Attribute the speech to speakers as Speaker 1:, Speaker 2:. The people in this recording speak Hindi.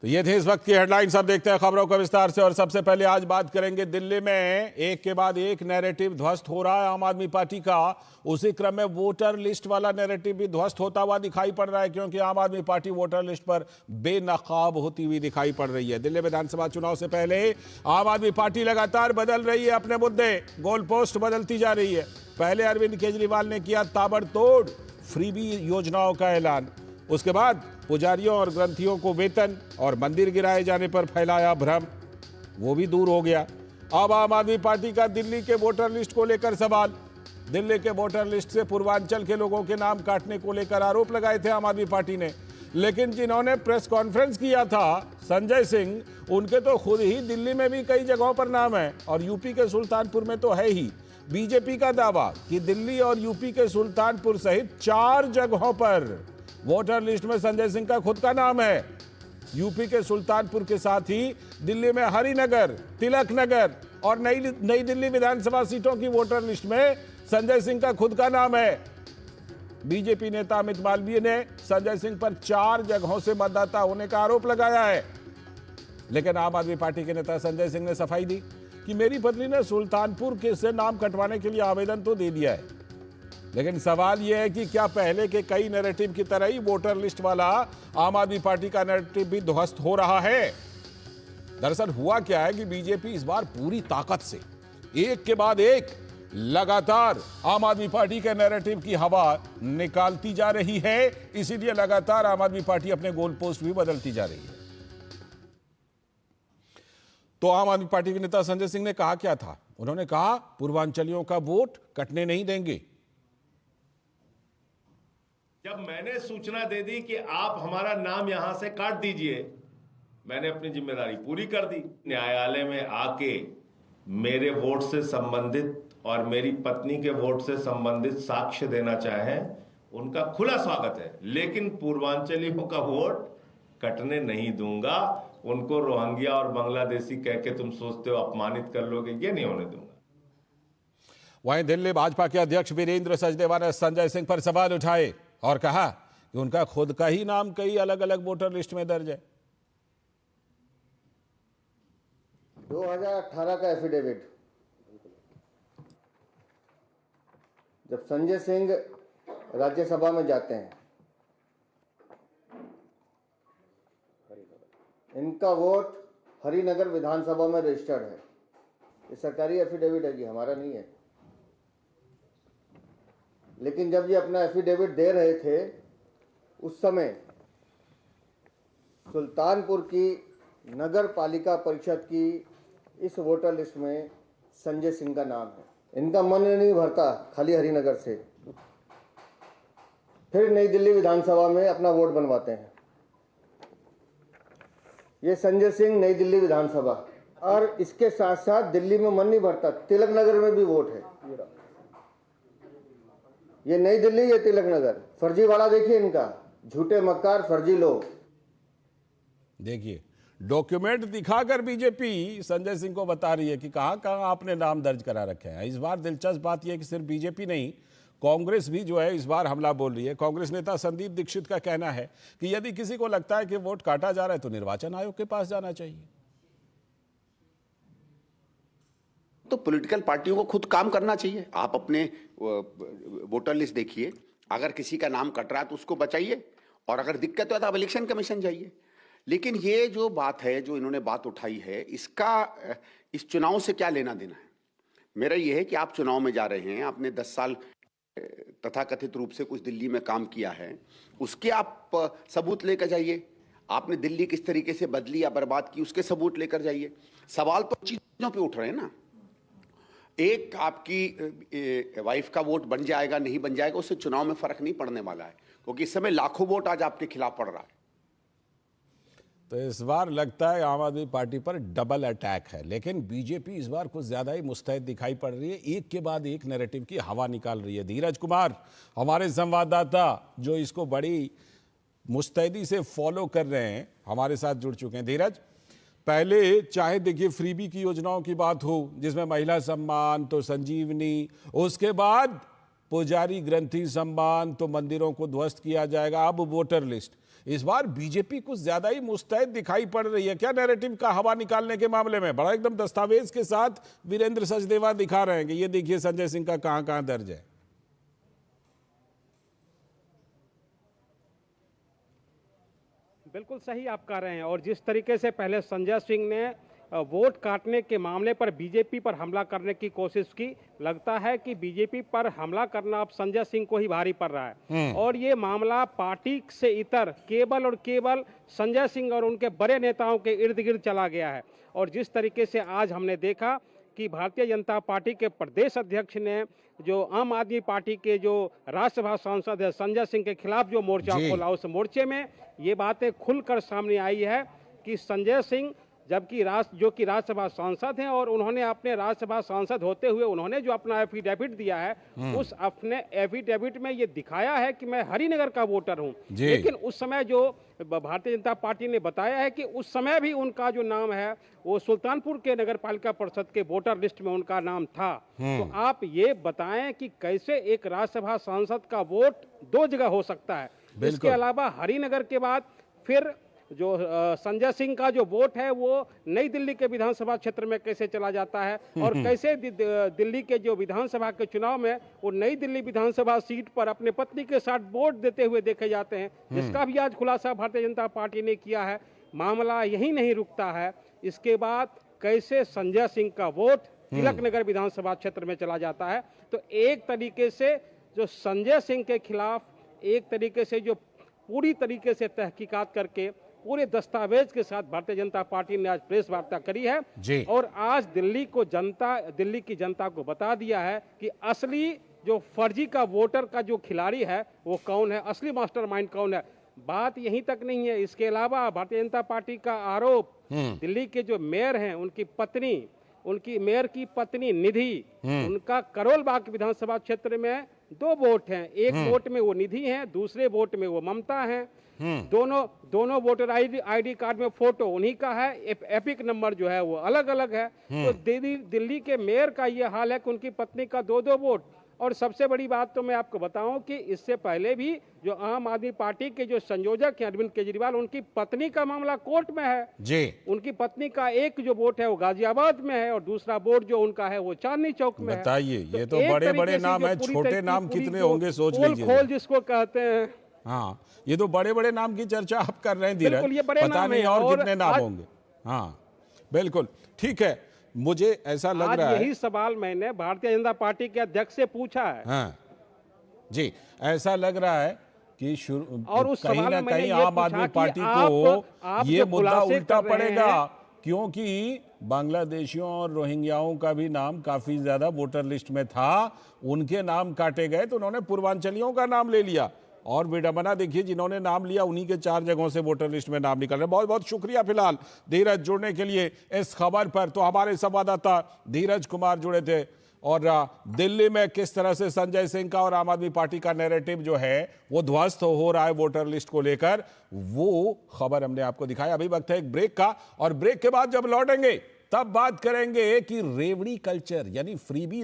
Speaker 1: तो ये थे इस वक्त की हेडलाइंस। अब देखते हैं खबरों को विस्तार से। और सबसे पहले आज बात करेंगे दिल्ली में एक के बाद एक नैरेटिव ध्वस्त हो रहा है आम आदमी पार्टी का। उसी क्रम में वोटर लिस्ट वाला नैरेटिव भी ध्वस्त होता हुआ दिखाई पड़ रहा है, क्योंकि आम आदमी पार्टी वोटर लिस्ट पर बेनकाब होती हुई दिखाई पड़ रही है। दिल्ली विधानसभा चुनाव से पहले आम आदमी पार्टी लगातार बदल रही है अपने मुद्दे, गोल पोस्ट बदलती जा रही है। पहले अरविंद केजरीवाल ने किया ताबड़तोड़ फ्रीबी योजनाओं का ऐलान, उसके बाद पुजारियों और ग्रंथियों को वेतन और मंदिर गिराए जाने पर फैलाया भ्रम, वो भी दूर हो गया। अब आम आदमी पार्टी का दिल्ली के वोटर लिस्ट को लेकर सवाल। दिल्ली के वोटर लिस्ट से पूर्वांचल के लोगों के नाम काटने को लेकर आरोप लगाए थे आम आदमी पार्टी ने, लेकिन जिन्होंने प्रेस कॉन्फ्रेंस किया था संजय सिंह, उनके तो खुद ही दिल्ली में भी कई जगहों पर नाम है और यूपी के सुल्तानपुर में तो है ही। बीजेपी का दावा कि दिल्ली और यूपी के सुल्तानपुर सहित 4 जगहों पर वोटर लिस्ट में संजय सिंह का खुद का नाम है। यूपी के सुल्तानपुर के साथ ही दिल्ली में हरिनगर, तिलक नगर और नई दिल्ली विधानसभा सीटों की वोटर लिस्ट में संजय सिंह का खुद का नाम है। बीजेपी नेता अमित मालवीय ने संजय सिंह पर 4 जगहों से मतदाता होने का आरोप लगाया है, लेकिन आम आदमी पार्टी के नेता संजय सिंह ने सफाई दी कि मेरी पत्नी ने सुल्तानपुर के से नाम कटवाने के लिए आवेदन तो दे दिया है, लेकिन सवाल यह है कि क्या पहले के कई नैरेटिव की तरह ही वोटर लिस्ट वाला आम आदमी पार्टी का नैरेटिव भी ध्वस्त हो रहा है। दरअसल हुआ क्या है कि बीजेपी इस बार पूरी ताकत से एक के बाद एक लगातार आम आदमी पार्टी के नैरेटिव की हवा निकालती जा रही है, इसीलिए लगातार आम आदमी पार्टी अपने गोल पोस्ट भी बदलती जा रही है। तो आम आदमी पार्टी के नेता संजय सिंह ने कहा क्या था? उन्होंने कहा पूर्वांचलियों का वोट कटने नहीं देंगे।
Speaker 2: जब मैंने सूचना दे दी कि आप हमारा नाम यहां से काट दीजिए, मैंने अपनी जिम्मेदारी पूरी कर दी। न्यायालय में आके मेरे वोट से संबंधित और मेरी पत्नी के वोट से संबंधित साक्ष्य देना चाहें, उनका खुला स्वागत है, लेकिन पूर्वांचलियों का वोट कटने नहीं दूंगा। उनको रोहिंग्या और बांग्लादेशी कह के तुम सोचते हो अपमानित कर लोगे, ये नहीं होने दूंगा।
Speaker 1: वहीं दिल्ली भाजपा के अध्यक्ष वीरेंद्र सचदेवा ने संजय सिंह पर सवाल उठाए और कहा कि उनका खुद का ही नाम कई अलग अलग वोटर लिस्ट में दर्ज है।
Speaker 3: 2018 का एफिडेविट, जब संजय सिंह राज्यसभा में जाते हैं, इनका वोट हरिनगर विधानसभा में रजिस्टर्ड है। ये सरकारी एफिडेविट है जी, हमारा नहीं है। लेकिन जब ये अपना एफिडेविट दे रहे थे, उस समय सुल्तानपुर की नगर पालिका परिषद की इस वोटर लिस्ट में संजय सिंह का नाम है। इनका मन नहीं भरता खाली हरिनगर से, फिर नई दिल्ली विधानसभा में अपना वोट बनवाते हैं। ये संजय सिंह, नई दिल्ली विधानसभा, और इसके साथ साथ दिल्ली में मन नहीं भरता, तिलक नगर में भी वोट है। ये नई दिल्ली, ये तिलक नगर, फर्जीवाड़ा देखिए इनका, झूठे मक्कार फर्जी लोग।
Speaker 1: देखिए डॉक्यूमेंट दिखाकर बीजेपी संजय सिंह को बता रही है कि कहां कहां आपने नाम दर्ज करा रखे हैं। इस बार दिलचस्प बात यह है कि सिर्फ बीजेपी नहीं, कांग्रेस भी जो है इस बार हमला बोल रही है। कांग्रेस नेता संदीप दीक्षित का कहना है कि यदि किसी को लगता है कि वोट काटा जा रहा है तो निर्वाचन आयोग के पास जाना चाहिए।
Speaker 4: तो पॉलिटिकल पार्टियों को खुद काम करना चाहिए। आप अपने वोटर लिस्ट देखिए, अगर किसी का नाम कट रहा है तो उसको बचाइए, और अगर दिक्कत है तो आप इलेक्शन कमीशन जाइए। लेकिन ये जो बात है, जो इन्होंने बात उठाई है, इसका इस चुनाव से क्या लेना देना है? मेरा ये है कि आप चुनाव में जा रहे हैं, आपने 10 साल तथाकथित रूप से कुछ दिल्ली में काम किया है, उसके आप सबूत लेकर जाइए। आपने दिल्ली किस तरीके से बदली या बर्बाद की, उसके सबूत लेकर जाइए। सवाल तो चीजों पे उठ रहे हैं ना। एक आपकी वाइफ का वोट बन जाएगा नहीं बन जाएगा, उससे चुनाव में फर्क नहीं पड़ने वाला है, क्योंकि इस समय लाखों वोट आज आपके खिलाफ पड़ रहा है।
Speaker 1: तो इस बार लगता है आम आदमी पार्टी पर डबल अटैक है, लेकिन बीजेपी इस बार कुछ ज्यादा ही मुस्तैद दिखाई पड़ रही है। एक के बाद एक नैरेटिव की हवा निकाल रही है। धीरज कुमार हमारे संवाददाता जो इसको बड़ी मुस्तैदी से फॉलो कर रहे हैं, हमारे साथ जुड़ चुके हैं। धीरज, पहले चाहे देखिए फ्रीबी की योजनाओं की बात हो जिसमें महिला सम्मान तो संजीवनी, उसके बाद पुजारी ग्रंथि सम्मान तो मंदिरों को ध्वस्त किया जाएगा, अब वोटर लिस्ट, इस बार बीजेपी कुछ ज्यादा ही मुस्तैद दिखाई पड़ रही है क्या नैरेटिव का हवा निकालने के मामले में? बड़ा एकदम दस्तावेज के साथ वीरेंद्र सचदेवा दिखा रहे हैं कि ये देखिए संजय सिंह का कहां कहां दर्ज है।
Speaker 5: बिल्कुल सही आप कह रहे हैं। और जिस तरीके से पहले संजय सिंह ने वोट काटने के मामले पर बीजेपी पर हमला करने की कोशिश की, लगता है कि बीजेपी पर हमला करना अब संजय सिंह को ही भारी पड़ रहा है। और ये मामला पार्टी से इतर केवल और केवल संजय सिंह और उनके बड़े नेताओं के इर्द गिर्द चला गया है। और जिस तरीके से आज हमने देखा कि भारतीय जनता पार्टी के प्रदेश अध्यक्ष ने जो आम आदमी पार्टी के जो राज्यसभा सांसद है संजय सिंह के खिलाफ जो मोर्चा खोला, उस मोर्चे में ये बातें खुलकर सामने आई है कि संजय सिंह जबकि जो कि राज्यसभा सांसद हैं और उन्होंने अपने राज्यसभा सांसद होते हुए उन्होंने जो अपना एफिडेविट दिया है, उस अपने एफिडेविट में ये दिखाया है कि मैं हरिनगर का वोटर हूं। लेकिन उस समय जो भारतीय जनता पार्टी ने बताया है कि उस समय भी उनका जो नाम है वो सुल्तानपुर के नगर पालिका परिषद के वोटर लिस्ट में उनका नाम था। तो आप ये बताएं कि कैसे एक राज्यसभा सांसद का वोट दो जगह हो सकता है। इसके अलावा हरिनगर के बाद फिर जो संजय सिंह का जो वोट है वो नई दिल्ली के विधानसभा क्षेत्र में कैसे चला जाता है और कैसे दिल्ली के जो विधानसभा के चुनाव में वो नई दिल्ली विधानसभा सीट पर अपने पत्नी के साथ वोट देते हुए देखे जाते हैं, जिसका भी आज खुलासा भारतीय जनता पार्टी ने किया है। मामला यही नहीं रुकता है, इसके बाद कैसे संजय सिंह का वोट तिलक नगर विधानसभा क्षेत्र में चला जाता है। तो एक तरीके से जो संजय सिंह के खिलाफ एक तरीके से जो पूरी तरीके से तहकीकात करके पूरे दस्तावेज के साथ भारतीय जनता पार्टी ने आज प्रेस वार्ता करी है और आज दिल्ली की जनता को बता दिया है कि असली जो फर्जी का वोटर का जो खिलाड़ी है वो कौन है, असली मास्टरमाइंड कौन है। बात यहीं तक नहीं है, इसके अलावा भारतीय जनता पार्टी का आरोप दिल्ली के जो मेयर हैं उनकी मेयर की पत्नी निधि, उनका करोल बाग विधानसभा क्षेत्र में 2 वोट हैं, एक वोट में वो निधि हैं, दूसरे वोट में वो ममता हैं। दोनों वोटर आईडी कार्ड में फोटो उन्हीं का है, एपिक नंबर जो है वो अलग अलग है। तो दिल्ली के मेयर का ये हाल है कि उनकी पत्नी का 2-2 वोट। और सबसे बड़ी बात तो मैं आपको बताऊं कि इससे पहले भी जो आम आदमी पार्टी के जो संयोजक हैं अरविंद केजरीवाल, उनकी पत्नी का मामला कोर्ट में है जी। उनकी पत्नी का एक जो वोट है वो गाजियाबाद में है और दूसरा वोट जो उनका है वो चांदनी चौक में है।
Speaker 1: बताइए, ये तो बड़े बड़े नाम है, छोटे नाम कितने होंगे सोच लीजिए।
Speaker 5: खोल जिसको कहते हैं।
Speaker 1: हाँ, ये तो बड़े बड़े नाम की चर्चा आप कर रहे हैं धीरज, पता नहीं और कितने नाम होंगे। हाँ बिल्कुल ठीक है, मुझे ऐसा लग रहा है,
Speaker 5: यही सवाल मैंने भारतीय जनता पार्टी के अध्यक्ष से पूछा है।
Speaker 1: हाँ जी, ऐसा लग रहा है कि
Speaker 5: और उस
Speaker 1: कहीं ना कहीं आम आदमी पार्टी को ये मुद्दा उल्टा पड़ेगा, क्योंकि बांग्लादेशियों और रोहिंग्याओं का भी नाम काफी ज्यादा वोटर लिस्ट में था, उनके नाम काटे गए तो उन्होंने पूर्वांचलियों का नाम ले लिया। और विडंबना देखिए, जिन्होंने नाम लिया उन्हीं के 4 जगहों से वोटर लिस्ट में नाम निकल रहे। बहुत बहुत शुक्रिया फिलहाल धीरज जुड़ने के लिए इस खबर पर। तो हमारे संवाददाता धीरज कुमार जुड़े थे और दिल्ली में किस तरह से संजय सिंह का और आम आदमी पार्टी का नैरेटिव जो है वो ध्वस्त हो रहा है वोटर लिस्ट को लेकर, वो खबर हमने आपको दिखाया। अभी वक्त है एक ब्रेक का, और ब्रेक के बाद जब लौटेंगे तब बात करेंगे कि रेवड़ी कल्चर यानी फ्रीबी